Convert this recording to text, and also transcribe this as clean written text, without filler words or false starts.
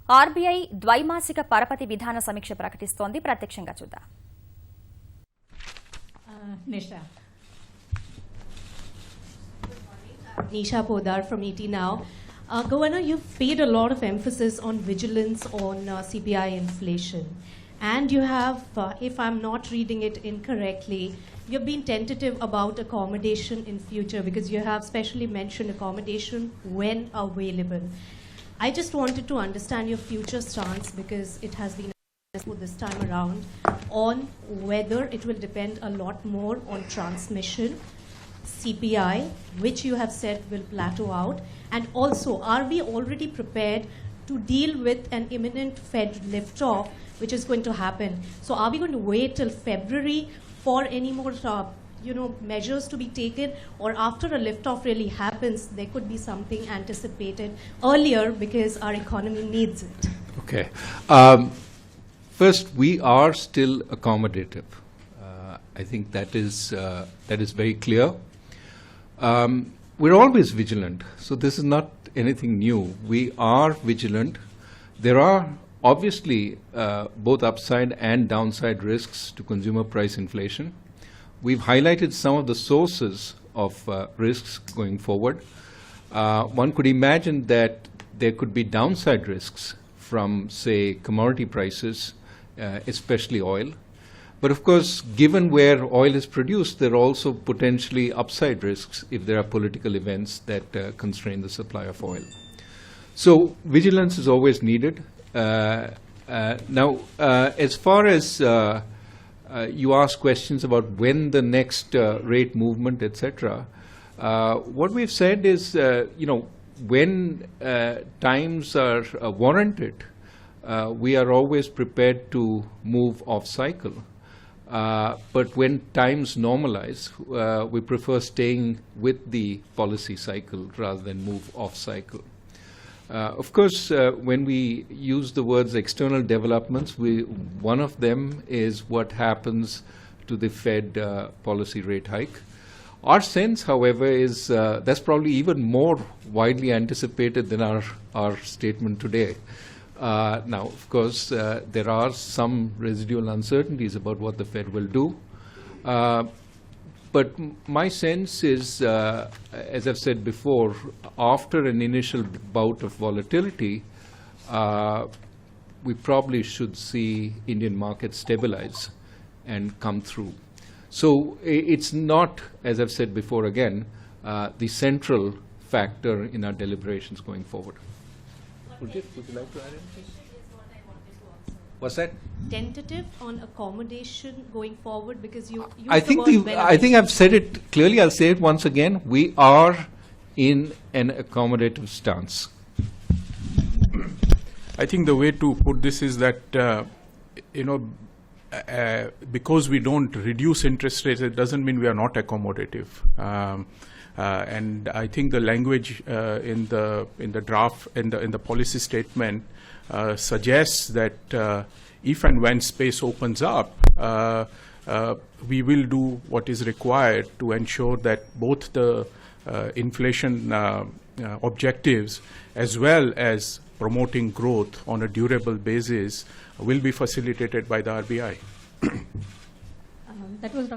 RBI ద్వైమాసిక పరపతి విధాన సమీక్ష ప్రకటిస్తోంది. ప్రత్యక్షంగా చూద్దాం. Nisha Podar from ET Now. Governor, you've paid a lot of emphasis on vigilance on CPI inflation. And you have, if I'm not reading it incorrectly, you've been tentative about accommodation in future because you have specially mentioned accommodation when available. I just wanted to understand your future stance because it has been this time around on whether it will depend a lot more on transmission, CPI, which you have said will plateau out, and also are we already prepared to deal with an imminent Fed lift-off which is going to happen? So are we going to wait till February for any more measures to be taken, or after a lift-off really happens, there could be something anticipated earlier because our economy needs it? Okay. First, we are still accommodative. I think that is very clear. We're always vigilant, so this is not anything new. We are vigilant. There are obviously both upside and downside risks to consumer price inflation. We've highlighted some of the sources of risks going forward. One could imagine that there could be downside risks from, say, commodity prices, especially oil. But of course, given where oil is produced, there are also potentially upside risks if there are political events that constrain the supply of oil. So vigilance is always needed. Now, as far as you ask questions about when the next rate movement, etc., what we've said is, when times are warranted, we are always prepared to move off cycle. But when times normalize, we prefer staying with the policy cycle rather than move off cycle. Of course, when we use the words external developments, one of them is what happens to the Fed policy rate hike. Our sense, however, is that's probably even more widely anticipated than our statement today. Now, of course, there are some residual uncertainties about what the Fed will do. But my sense is, as I've said before, after an initial bout of volatility, we probably should see Indian markets stabilize and come through. So it's not, as I've said before again, the central factor in our deliberations going forward. Would you like to add anything? What's that? Tentative on accommodation going forward, because you I think I've said it clearly. I'll say it once again. We are in an accommodative stance. I think the way to put this is that because we don't reduce interest rates, it doesn't mean we are not accommodative. And I think the language in the draft in the policy statement suggests that if and when space opens up, we will do what is required to ensure that both the inflation objectives as well as promoting growth on a durable basis will be facilitated by the RBI. That was